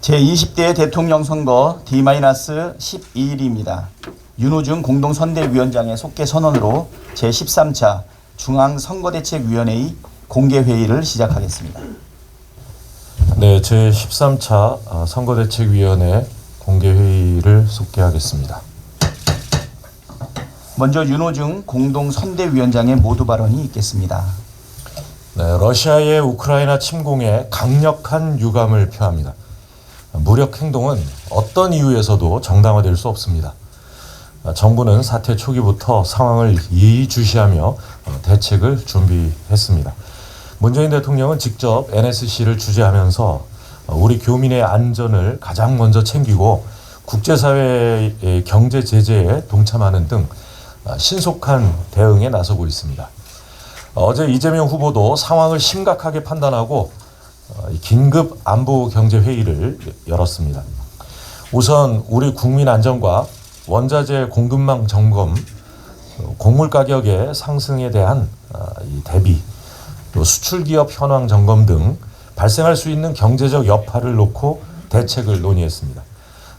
제20대 대통령 선거 D-12일입니다. 윤호중 공동선대위원장의 속개 선언으로 제13차 중앙선거대책위원회의 공개회의를 시작하겠습니다. 네, 제13차 선거대책위원회 공개회의를 속개하겠습니다. 먼저 윤호중 공동선대위원장의 모두 발언이 있겠습니다. 네, 러시아의 우크라이나 침공에 강력한 유감을 표합니다. 무력 행동은 어떤 이유에서도 정당화될 수 없습니다. 정부는 사태 초기부터 상황을 예의주시하며 대책을 준비했습니다. 문재인 대통령은 직접 NSC를 주재하면서 우리 교민의 안전을 가장 먼저 챙기고 국제사회의 경제 제재에 동참하는 등 신속한 대응에 나서고 있습니다. 어제 이재명 후보도 상황을 심각하게 판단하고 긴급 안보 경제 회의를 열었습니다. 우선 우리 국민 안전과 원자재 공급망 점검, 곡물 가격의 상승에 대한 대비, 또 수출 기업 현황 점검 등 발생할 수 있는 경제적 여파를 놓고 대책을 논의했습니다.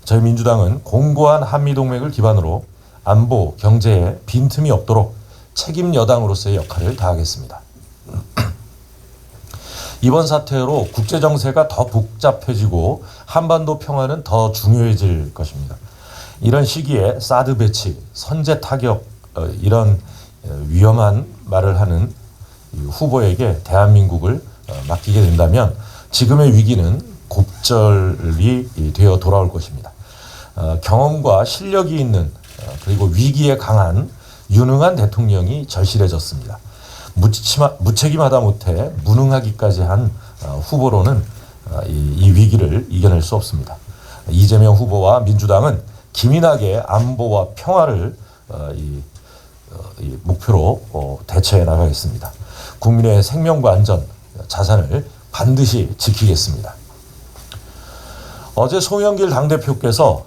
저희 민주당은 공고한 한미 동맹을 기반으로 안보, 경제에 빈틈이 없도록 책임 여당으로서의 역할을 다하겠습니다. 이번 사태로 국제 정세가 더 복잡해지고 한반도 평화는 더 중요해질 것입니다. 이런 시기에 사드 배치, 선제 타격 이런 위험한 말을 하는 후보에게 대한민국을 맡기게 된다면 지금의 위기는 곱절이 되어 돌아올 것입니다. 경험과 실력이 있는 그리고 위기에 강한 유능한 대통령이 절실해졌습니다. 무책임하다 못해 무능하기까지 한 후보로는 이 위기를 이겨낼 수 없습니다. 이재명 후보와 민주당은 기민하게 안보와 평화를 목표로 대처해 나가겠습니다. 국민의 생명과 안전, 자산을 반드시 지키겠습니다. 어제 송영길 당대표께서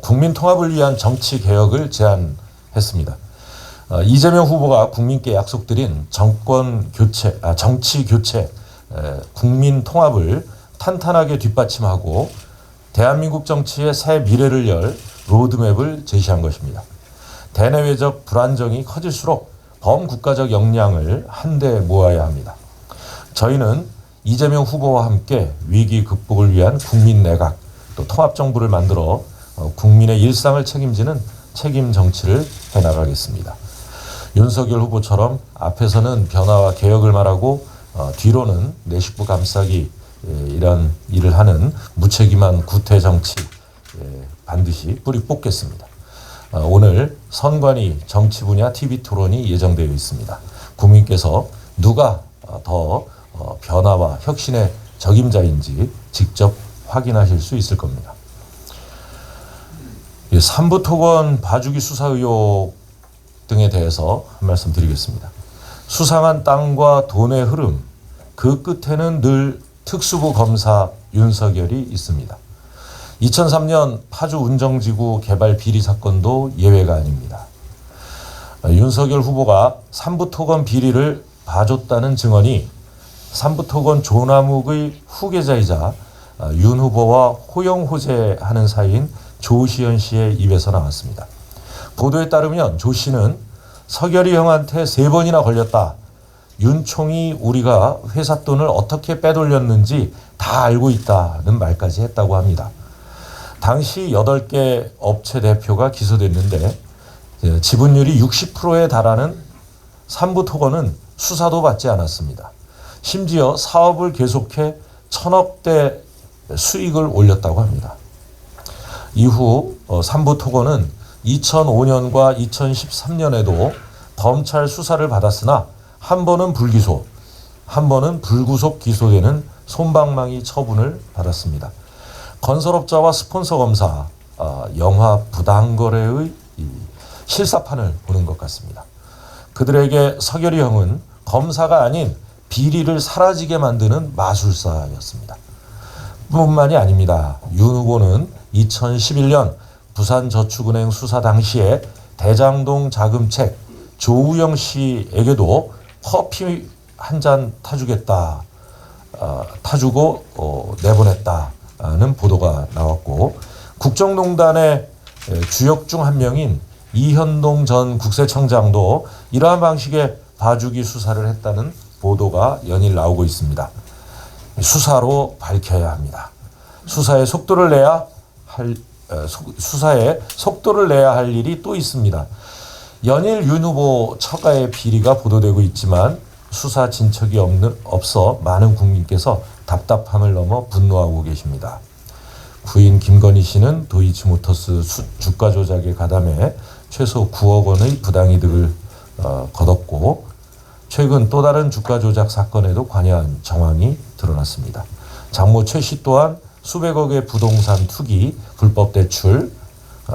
국민 통합을 위한 정치 개혁을 제안했습니다. 이재명 후보가 국민께 약속드린 정치 교체, 국민 통합을 탄탄하게 뒷받침하고 대한민국 정치의 새 미래를 열 로드맵을 제시한 것입니다. 대내외적 불안정이 커질수록 범국가적 역량을 한데 모아야 합니다. 저희는 이재명 후보와 함께 위기 극복을 위한 국민 내각, 또 통합정부를 만들어 국민의 일상을 책임지는 책임 정치를 해나가겠습니다. 윤석열 후보처럼 앞에서는 변화와 개혁을 말하고 뒤로는 내 식구 감싸기 이런 일을 하는 무책임한 구태 정치 반드시 뿌리 뽑겠습니다. 오늘 선관위 정치 분야 TV 토론이 예정되어 있습니다. 국민께서 누가 더 변화와 혁신의 적임자인지 직접 확인하실 수 있을 겁니다. 삼부토건 봐주기 수사 의혹 등에 대해서 한 말씀 드리겠습니다. 수상한 땅과 돈의 흐름, 그 끝에는 늘 특수부 검사 윤석열이 있습니다. 2003년 파주 운정지구 개발 비리 사건도 예외가 아닙니다. 윤석열 후보가 삼부토건 비리를 봐줬다는 증언이 삼부토건 조남욱의 후계자이자 윤 후보와 호영호재하는 사이인 조시현 씨의 입에서 나왔습니다. 보도에 따르면 조 씨는 서결이 형한테 3번이나 걸렸다. 윤 총이 우리가 회사 돈을 어떻게 빼돌렸는지 다 알고 있다는 말까지 했다고 합니다. 당시 8개 업체 대표가 기소됐는데 지분율이 60%에 달하는 삼부토건은 수사도 받지 않았습니다. 심지어 사업을 계속해 1000억대 수익을 올렸다고 합니다. 이후 삼부토건은 2005년과 2013년에도 검찰 수사를 받았으나 한 번은 불기소, 한 번은 불구속 기소되는 솜방망이 처분을 받았습니다. 건설업자와 스폰서 검사, 영화 부당거래의 실사판을 보는 것 같습니다. 그들에게 서결이 형은 검사가 아닌 비리를 사라지게 만드는 마술사였습니다. 뿐만이 아닙니다. 윤 후보는 2011년 부산저축은행 수사 당시에 대장동 자금책 조우영 씨에게도 커피 한 잔 타주겠다 타주고 내보냈다는 보도가 나왔고, 국정농단의 주역 중 한 명인 이현동 전 국세청장도 이러한 방식의 봐주기 수사를 했다는 보도가 연일 나오고 있습니다. 수사로 밝혀야 합니다. 수사에 속도를 내야 할 일이 또 있습니다. 연일 윤 후보 처가의 비리가 보도되고 있지만 수사 진척이 없어 많은 국민께서 답답함을 넘어 분노하고 계십니다. 부인 김건희 씨는 도이치모터스 주가 조작에 가담해 최소 9억 원의 부당이득을 거뒀고, 최근 또 다른 주가 조작 사건에도 관여한 정황이 드러났습니다. 장모 최 씨 또한 수백억의 부동산 투기, 불법 대출,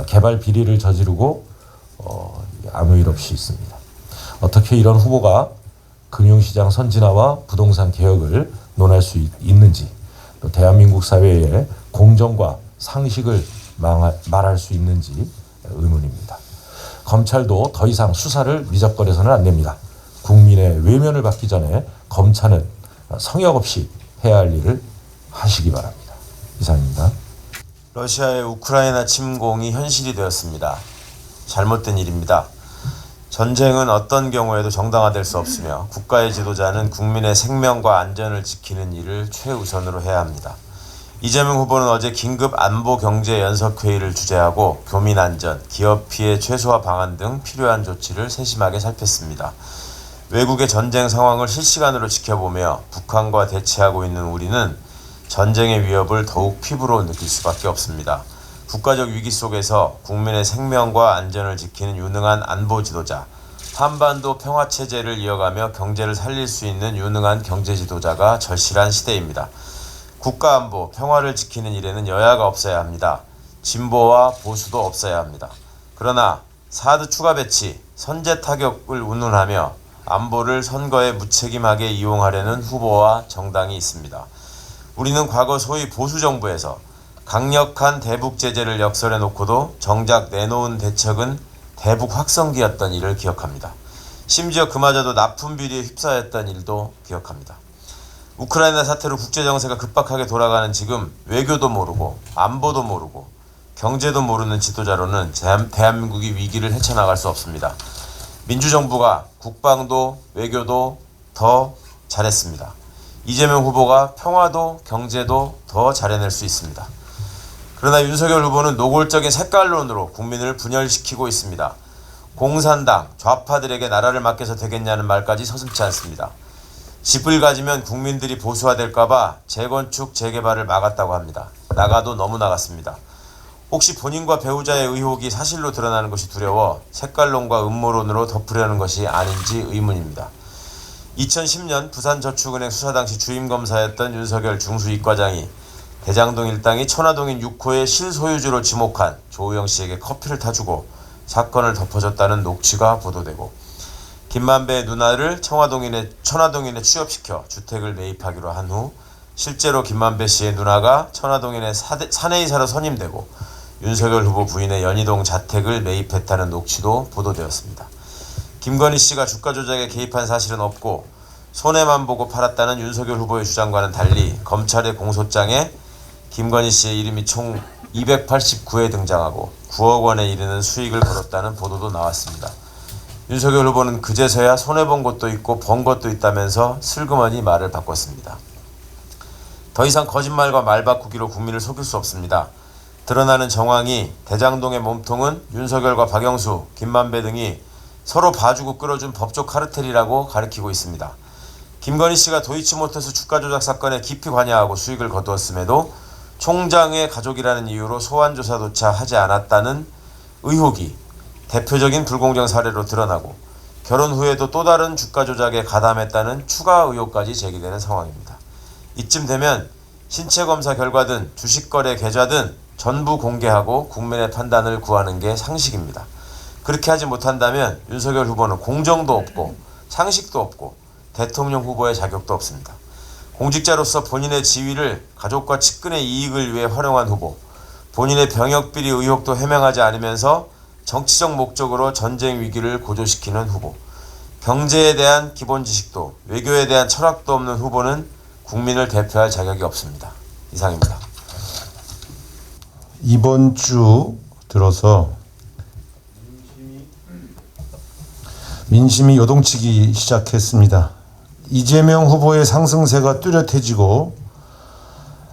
개발 비리를 저지르고 아무 일 없이 있습니다. 어떻게 이런 후보가 금융시장 선진화와 부동산 개혁을 논할 수 있는지, 또 대한민국 사회의 공정과 상식을 말할 수 있는지 의문입니다. 검찰도 더 이상 수사를 미적거려서는 안 됩니다. 국민의 외면을 받기 전에 검찰은 성역 없이 해야 할 일을 하시기 바랍니다. 이상입니다. 러시아의 우크라이나 침공이 현실이 되었습니다. 잘못된 일입니다. 전쟁은 어떤 경우에도 정당화될 수 없으며 국가의 지도자는 국민의 생명과 안전을 지키는 일을 최우선으로 해야 합니다. 이재명 후보는 어제 긴급 안보 경제 연석회의를 주재하고 교민 안전, 기업 피해 최소화 방안 등 필요한 조치를 세심하게 살폈습니다. 외국의 전쟁 상황을 실시간으로 지켜보며 북한과 대치하고 있는 우리는 전쟁의 위협을 더욱 피부로 느낄 수밖에 없습니다. 국가적 위기 속에서 국민의 생명과 안전을 지키는 유능한 안보 지도자, 한반도 평화체제를 이어가며 경제를 살릴 수 있는 유능한 경제 지도자가 절실한 시대입니다. 국가안보, 평화를 지키는 일에는 여야가 없어야 합니다. 진보와 보수도 없어야 합니다. 그러나 사드 추가 배치, 선제 타격을 운운하며 안보를 선거에 무책임하게 이용하려는 후보와 정당이 있습니다. 우리는 과거 소위 보수정부에서 강력한 대북 제재를 역설해 놓고도 정작 내놓은 대책은 대북 확성기였던 일을 기억합니다. 심지어 그마저도 납품 비리에 휩싸였던 일도 기억합니다. 우크라이나 사태로 국제정세가 급박하게 돌아가는 지금 외교도 모르고 안보도 모르고 경제도 모르는 지도자로는 대한민국이 위기를 헤쳐나갈 수 없습니다. 민주정부가 국방도 외교도 더 잘했습니다. 이재명 후보가 평화도 경제도 더 잘해낼 수 있습니다. 그러나 윤석열 후보는 노골적인 색깔론으로 국민을 분열시키고 있습니다. 공산당, 좌파들에게 나라를 맡겨서 되겠냐는 말까지 서슴지 않습니다. 집을 가지면 국민들이 보수화될까봐 재건축, 재개발을 막았다고 합니다. 나가도 너무 나갔습니다. 혹시 본인과 배우자의 의혹이 사실로 드러나는 것이 두려워 색깔론과 음모론으로 덮으려는 것이 아닌지 의문입니다. 2010년 부산저축은행 수사 당시 주임검사였던 윤석열 중수이과장이 대장동 일당이 천화동인 6호의 실소유주로 지목한 조우영 씨에게 커피를 타주고 사건을 덮어줬다는 녹취가 보도되고, 김만배의 누나를 천화동인에 취업시켜 주택을 매입하기로 한 후 실제로 김만배 씨의 누나가 천화동인의 사내이사로 선임되고 윤석열 후보 부인의 연희동 자택을 매입했다는 녹취도 보도되었습니다. 김건희 씨가 주가 조작에 개입한 사실은 없고 손해만 보고 팔았다는 윤석열 후보의 주장과는 달리 검찰의 공소장에 김건희 씨의 이름이 총 289회 등장하고 9억 원에 이르는 수익을 거뒀다는 보도도 나왔습니다. 윤석열 후보는 그제서야 손해본 것도 있고 번 것도 있다면서 슬그머니 말을 바꿨습니다. 더 이상 거짓말과 말바꾸기로 국민을 속일 수 없습니다. 드러나는 정황이 대장동의 몸통은 윤석열과 박영수, 김만배 등이 서로 봐주고 끌어준 법조 카르텔이라고 가리키고 있습니다. 김건희 씨가 도이치모터스 주가 조작 사건에 깊이 관여하고 수익을 거두었음에도 총장의 가족이라는 이유로 소환조사조차 하지 않았다는 의혹이 대표적인 불공정 사례로 드러나고, 결혼 후에도 또 다른 주가 조작에 가담했다는 추가 의혹까지 제기되는 상황입니다. 이쯤 되면 신체 검사 결과든 주식거래 계좌든 전부 공개하고 국민의 판단을 구하는 게 상식입니다. 그렇게 하지 못한다면 윤석열 후보는 공정도 없고 상식도 없고 대통령 후보의 자격도 없습니다. 공직자로서 본인의 지위를 가족과 측근의 이익을 위해 활용한 후보, 본인의 병역비리 의혹도 해명하지 않으면서 정치적 목적으로 전쟁 위기를 고조시키는 후보, 경제에 대한 기본 지식도 외교에 대한 철학도 없는 후보는 국민을 대표할 자격이 없습니다. 이상입니다. 이번 주 들어서 민심이 요동치기 시작했습니다. 이재명 후보의 상승세가 뚜렷해지고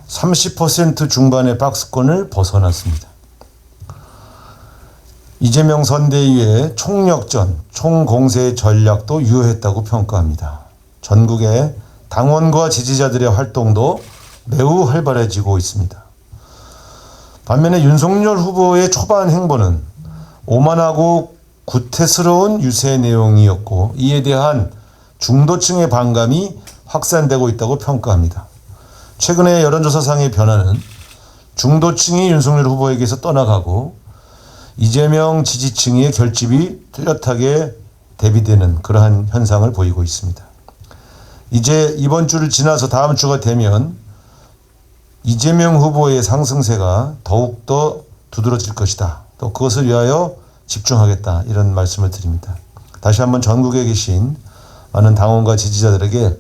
30% 중반의 박스권을 벗어났습니다. 이재명 선대위의 총력전, 총공세 전략도 유효했다고 평가합니다. 전국의 당원과 지지자들의 활동도 매우 활발해지고 있습니다. 반면에 윤석열 후보의 초반 행보는 오만하고 구태스러운 유세 내용이었고 이에 대한 중도층의 반감이 확산되고 있다고 평가합니다. 최근의 여론조사상의 변화는 중도층이 윤석열 후보에게서 떠나가고 이재명 지지층의 결집이 뚜렷하게 대비되는 그러한 현상을 보이고 있습니다. 이제 이번 주를 지나서 다음 주가 되면 이재명 후보의 상승세가 더욱더 두드러질 것이다. 또 그것을 위하여 집중하겠다. 이런 말씀을 드립니다. 다시 한번 전국에 계신 많은 당원과 지지자들에게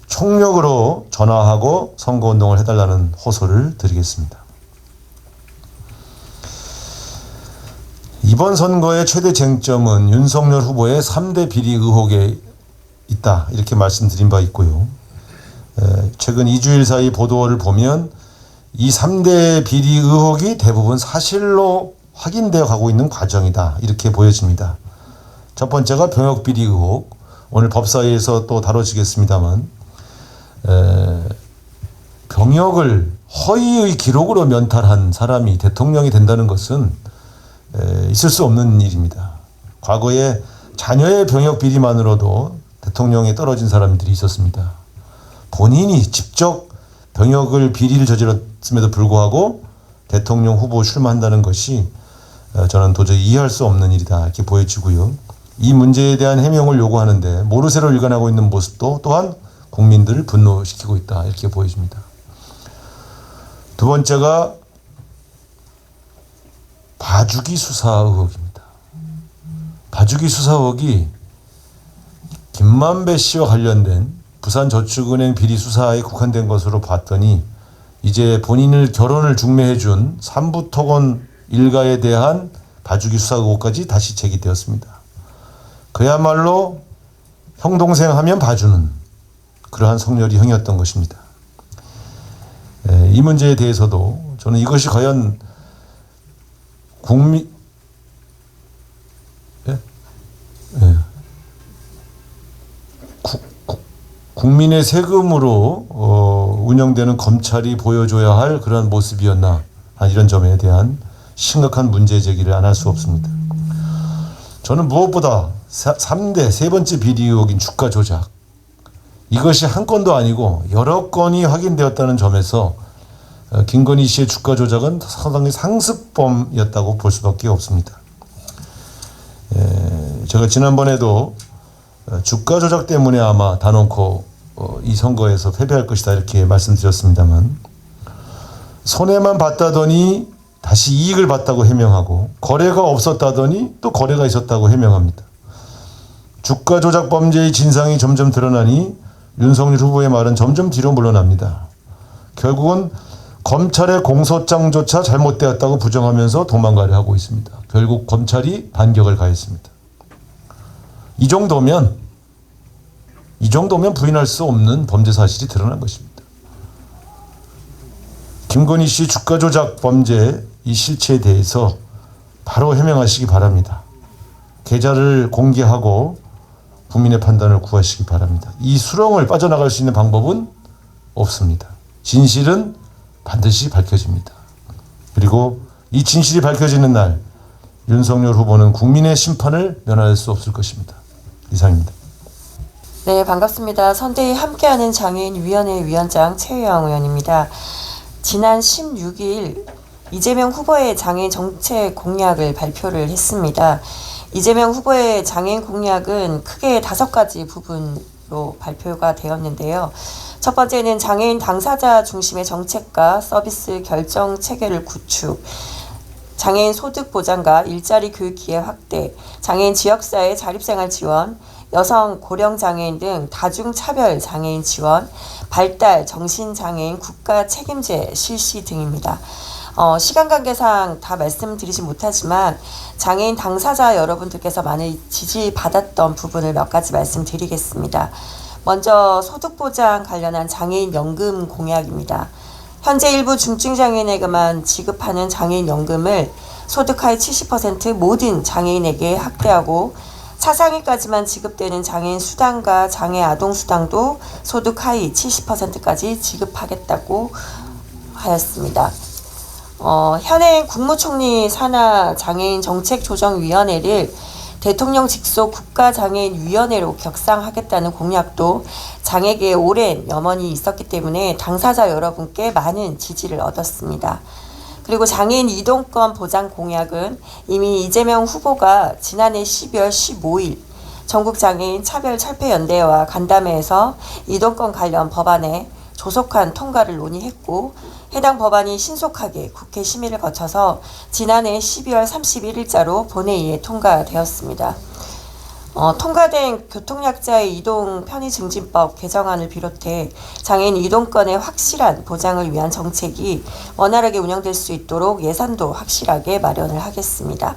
총력으로 전화하고 선거운동을 해달라는 호소를 드리겠습니다. 이번 선거의 최대 쟁점은 윤석열 후보의 3대 비리 의혹에 있다. 이렇게 말씀드린 바 있고요. 최근 2주일 사이 보도를 보면 이 3대 비리 의혹이 대부분 사실로 확인되어 가고 있는 과정이다. 이렇게 보여집니다. 첫 번째가 병역 비리 의혹. 오늘 법사위에서 또 다뤄지겠습니다만 병역을 허위의 기록으로 면탈한 사람이 대통령이 된다는 것은 있을 수 없는 일입니다. 과거에 자녀의 병역 비리만으로도 대통령에 떨어진 사람들이 있었습니다. 본인이 직접 병역을 비리를 저질렀음에도 불구하고 대통령 후보 출마한다는 것이 저는 도저히 이해할 수 없는 일이다 이렇게 보여지고요. 이 문제에 대한 해명을 요구하는데 모르쇠로 일관하고 있는 모습도 또한 국민들을 분노시키고 있다 이렇게 보여집니다. 두 번째가 봐주기 수사 의혹입니다. 봐주기 수사 의혹이 김만배 씨와 관련된 부산저축은행 비리 수사에 국한된 것으로 봤더니 이제 본인을 결혼을 중매해준 삼부토건 일가에 대한 봐주기 수사 의혹까지 다시 제기되었습니다. 그야말로 형 동생 하면 봐주는 그러한 성렬이 형이었던 것입니다. 이 문제에 대해서도 저는 이것이 과연 국민의 세금으로 운영되는 검찰이 보여줘야 할 그런 모습이었나 이런 점에 대한 심각한 문제 제기를 안 할 수 없습니다. 저는 무엇보다 3대 세 번째 비리 의혹인 주가 조작 이것이 한 건도 아니고 여러 건이 확인되었다는 점에서 김건희 씨의 주가 조작은 상당히 상습범이었다고 볼 수밖에 없습니다. 제가 지난번에도 주가 조작 때문에 아마 단언코 이 선거에서 패배할 것이다 이렇게 말씀드렸습니다만 손해만 봤다더니 다시 이익을 봤다고 해명하고 거래가 없었다더니 또 거래가 있었다고 해명합니다. 주가 조작 범죄의 진상이 점점 드러나니 윤석열 후보의 말은 점점 뒤로 물러납니다. 결국은 검찰의 공소장조차 잘못되었다고 부정하면서 도망가려 하고 있습니다. 결국 검찰이 반격을 가했습니다. 이 정도면 부인할 수 없는 범죄 사실이 드러난 것입니다. 김건희 씨 주가 조작 범죄 이 실체에 대해서 바로 해명하시기 바랍니다. 계좌를 공개하고 국민의 판단을 구하시기 바랍니다. 이 수렁을 빠져나갈 수 있는 방법은 없습니다. 진실은 반드시 밝혀집니다. 그리고 이 진실이 밝혀지는 날 윤석열 후보는 국민의 심판을 면할 수 없을 것입니다. 이상입니다. 네, 반갑습니다. 선대위 함께하는 장애인위원회 위원장 최유영 의원입니다. 지난 16일 이재명 후보의 장애인 정책 공약을 발표를 했습니다. 이재명 후보의 장애인 공약은 크게 5가지 부분으로 발표가 되었는데요. 첫 번째는 장애인 당사자 중심의 정책과 서비스 결정 체계를 구축, 장애인 소득 보장과 일자리 교육 기회 확대, 장애인 지역사회 자립생활 지원, 여성 고령장애인 등 다중차별 장애인 지원, 발달 정신장애인 국가 책임제 실시 등입니다. 시간 관계상 다 말씀드리지 못하지만 장애인 당사자 여러분들께서 많이 지지받았던 부분을 몇 가지 말씀드리겠습니다. 먼저 소득보장 관련한 장애인 연금 공약입니다. 현재 일부 중증장애인에게만 지급하는 장애인 연금을 소득 하위 70% 모든 장애인에게 확대하고 차상위까지만 지급되는 장애인 수당과 장애 아동 수당도 소득 하위 70%까지 지급하겠다고 하였습니다. 현행 국무총리 산하 장애인 정책조정위원회를 대통령 직속 국가장애인위원회로 격상하겠다는 공약도 장애계에 오랜 염원이 있었기 때문에 당사자 여러분께 많은 지지를 얻었습니다. 그리고 장애인 이동권 보장 공약은 이미 이재명 후보가 지난해 12월 15일 전국장애인 차별철폐연대회와 간담회에서 이동권 관련 법안에 조속한 통과를 논의했고 해당 법안이 신속하게 국회 심의를 거쳐서 지난해 12월 31일자로 본회의에 통과되었습니다. 통과된 교통약자의 이동 편의증진법 개정안을 비롯해 장애인 이동권의 확실한 보장을 위한 정책이 원활하게 운영될 수 있도록 예산도 확실하게 마련을 하겠습니다.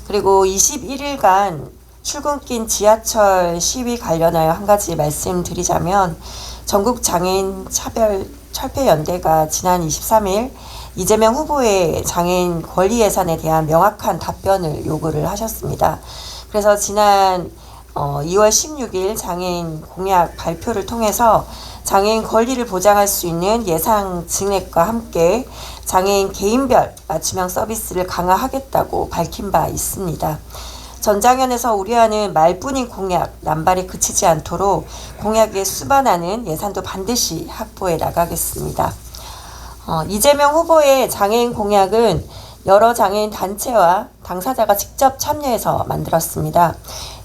그리고 21일간 출근길 지하철 시위 관련하여 한 가지 말씀드리자면 전국장애인 차별철폐연대가 지난 23일 이재명 후보의 장애인 권리 예산에 대한 명확한 답변을 요구를 하셨습니다. 그래서 지난 2월 16일 장애인 공약 발표를 통해서 장애인 권리를 보장할 수 있는 예산 증액과 함께 장애인 개인별 맞춤형 서비스를 강화하겠다고 밝힌 바 있습니다. 전장현에서 우려하는 말뿐인 공약, 남발에 그치지 않도록 공약에 수반하는 예산도 반드시 확보해 나가겠습니다. 이재명 후보의 장애인 공약은 여러 장애인 단체와 당사자가 직접 참여해서 만들었습니다.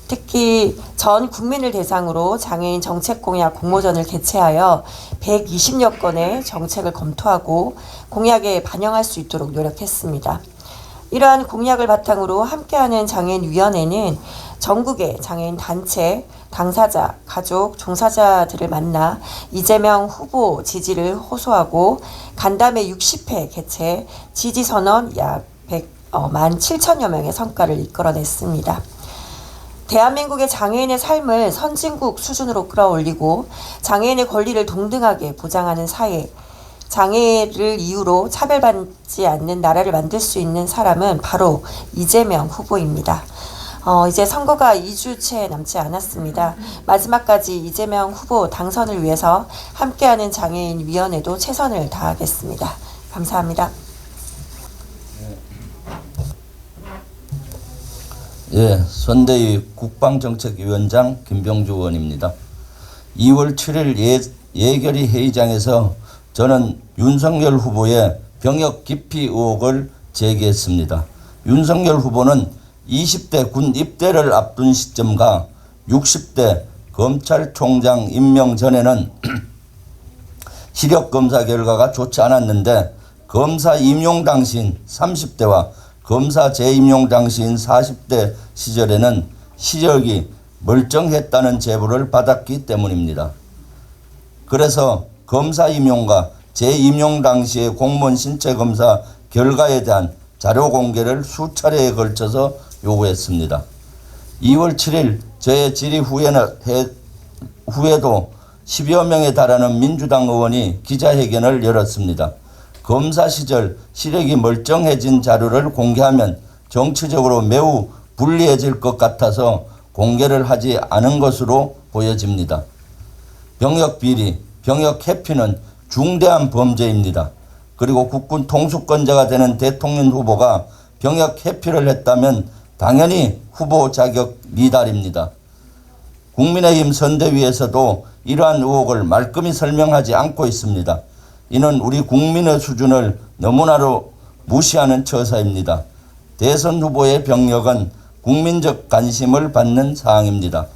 특히 전 국민을 대상으로 장애인 정책 공약 공모전을 개최하여 120여 건의 정책을 검토하고 공약에 반영할 수 있도록 노력했습니다. 이러한 공약을 바탕으로 함께하는 장애인위원회는 전국의 장애인 단체, 당사자, 가족, 종사자들을 만나 이재명 후보 지지를 호소하고 간담회 60회 개최 지지선언 약 17,000여 명의 성과를 이끌어냈습니다. 대한민국의 장애인의 삶을 선진국 수준으로 끌어올리고 장애인의 권리를 동등하게 보장하는 사회, 장애를 이유로 차별받지 않는 나라를 만들 수 있는 사람은 바로 이재명 후보입니다. 이제 선거가 2주 채 남지 않았습니다. 마지막까지 이재명 후보 당선을 위해서 함께하는 장애인위원회도 최선을 다하겠습니다. 감사합니다. 예, 선대위 국방정책위원장 김병주 의원입니다. 2월 7일 예결위 회의장에서 저는 윤석열 후보의 병역 기피 의혹을 제기했습니다. 윤석열 후보는 20대 군 입대를 앞둔 시점과 60대 검찰총장 임명 전에는 시력검사 결과가 좋지 않았는데 검사 임용 당시인 30대와 검사 재임용 당시인 40대 시절에는 시력이 멀쩡했다는 제보를 받았기 때문입니다. 그래서 검사 임용과 재임용 당시의 공무원 신체 검사 결과에 대한 자료 공개를 수차례에 걸쳐서 요구했습니다. 2월 7일 저의 질의 후에도 10여 명에 달하는 민주당 의원이 기자회견을 열었습니다. 검사 시절 시력이 멀쩡해진 자료를 공개하면 정치적으로 매우 불리해질 것 같아서 공개를 하지 않은 것으로 보여집니다. 병역 비리, 병역 회피는 중대한 범죄입니다. 그리고 국군 통수권자가 되는 대통령 후보가 병역 회피를 했다면 당연히 후보 자격 미달입니다. 국민의힘 선대위에서도 이러한 의혹을 말끔히 설명하지 않고 있습니다. 이는 우리 국민의 수준을 너무나도 무시하는 처사입니다. 대선 후보의 병역은 국민적 관심을 받는 사항입니다.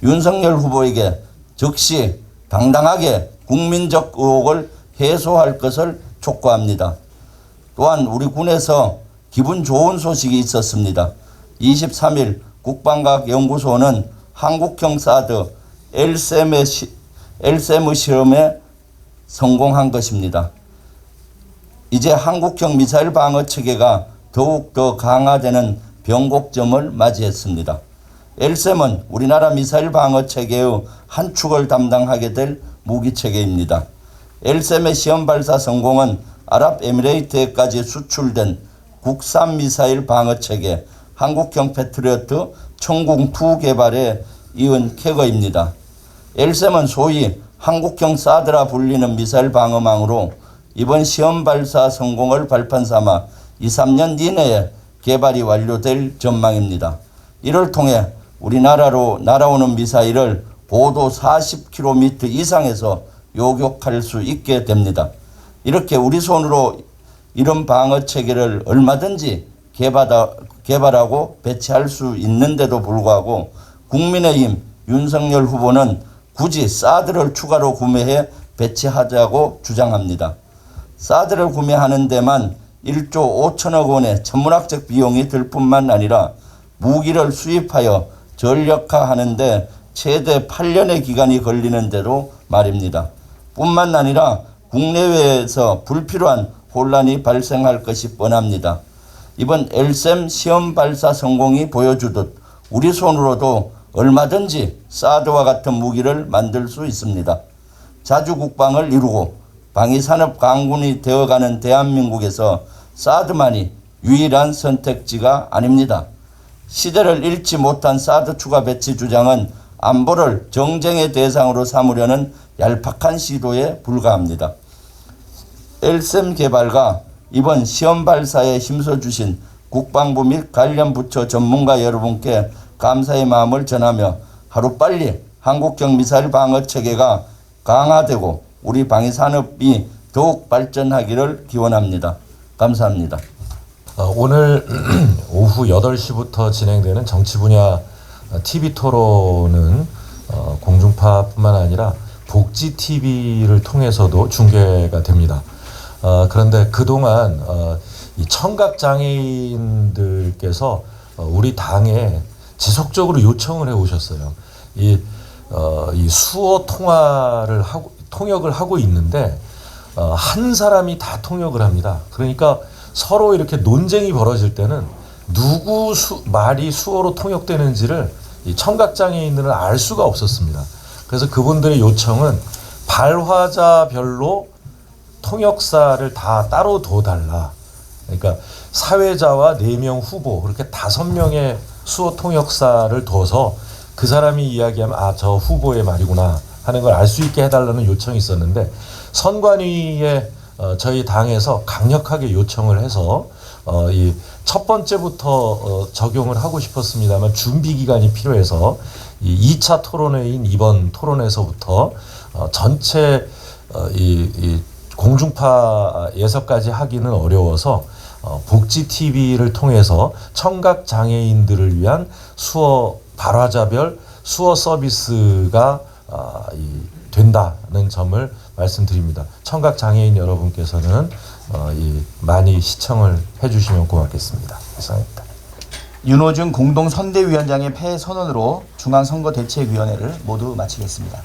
윤석열 후보에게 즉시 당당하게 국민적 의혹을 해소할 것을 촉구합니다. 또한 우리 군에서 기분 좋은 소식이 있었습니다. 23일 국방과학연구소는 한국형 사드 LSM의 시험에 성공한 것입니다. 이제 한국형 미사일 방어 체계가 더욱더 강화되는 변곡점을 맞이했습니다. LSM은 우리나라 미사일 방어 체계의 한 축을 담당하게 될 무기 체계입니다. LSM의 시험 발사 성공은 아랍에미레이트에까지 수출된 국산 미사일 방어 체계 한국형 패트리어트 천궁2 개발에 이은 쾌거입니다. LSM은 소위 한국형 사드라 불리는 미사일 방어망으로 이번 시험 발사 성공을 발판 삼아 2~3년 이내에 개발이 완료될 전망입니다. 이를 통해 우리나라로 날아오는 미사일을 고도 40km 이상에서 요격할 수 있게 됩니다. 이렇게 우리 손으로 이런 방어 체계를 얼마든지 개발하고 배치할 수 있는데도 불구하고 국민의힘 윤석열 후보는 굳이 사드를 추가로 구매해 배치하자고 주장합니다. 사드를 구매하는 데만 1조 5천억 원의 천문학적 비용이 들 뿐만 아니라 무기를 수입하여 전력화하는 데 최대 8년의 기간이 걸리는데도 말입니다. 뿐만 아니라 국내외에서 불필요한 혼란이 발생할 것이 뻔합니다. 이번 LSM 시험 발사 성공이 보여주듯 우리 손으로도 얼마든지 사드와 같은 무기를 만들 수 있습니다. 자주 국방을 이루고 방위산업 강군이 되어가는 대한민국에서 사드만이 유일한 선택지가 아닙니다. 시대를 잃지 못한 사드 추가 배치 주장은 안보를 정쟁의 대상으로 삼으려는 얄팍한 시도에 불과합니다. LSM 개발과 이번 시험 발사에 힘써주신 국방부 및 관련 부처 전문가 여러분께 감사의 마음을 전하며 하루빨리 한국형 미사일 방어 체계가 강화되고 우리 방위산업이 더욱 발전하기를 기원합니다. 감사합니다. 오늘 오후 8시부터 진행되는 정치 분야 TV 토론은 공중파뿐만 아니라 복지 TV를 통해서도 중계가 됩니다. 그런데 그동안 이 청각 장애인들께서 우리 당에 지속적으로 요청을 해 오셨어요. 이 수어 통역을 하고 있는데 한 사람이 다 통역을 합니다. 그러니까 서로 이렇게 논쟁이 벌어질 때는 누구 말이 수어로 통역되는지를 이 청각 장애인들은 알 수가 없었습니다. 그래서 그분들의 요청은 발화자별로 통역사를 다 따로 둬달라. 그러니까 사회자와 4명 후보 그렇게 5명의 수어 통역사를 둬서 그 사람이 이야기하면 아, 저 후보의 말이구나 하는 걸 알 수 있게 해달라는 요청이 있었는데 선관위에 저희 당에서 강력하게 요청을 해서 이 첫 번째부터 적용을 하고 싶었습니다만 준비 기간이 필요해서 이 2차 토론회인 이번 토론에서부터 전체 이 공중파 예서까지 하기는 어려워서 복지 TV를 통해서 청각 장애인들을 위한 수어 발화자별 수어 서비스가 된다는 점을 말씀드립니다. 청각 장애인 여러분께서는 많이 시청을 해주시면 고맙겠습니다. 이상입니다. 윤호중 공동선대위원장의 패 선언으로 중앙선거대책위원회를 모두 마치겠습니다.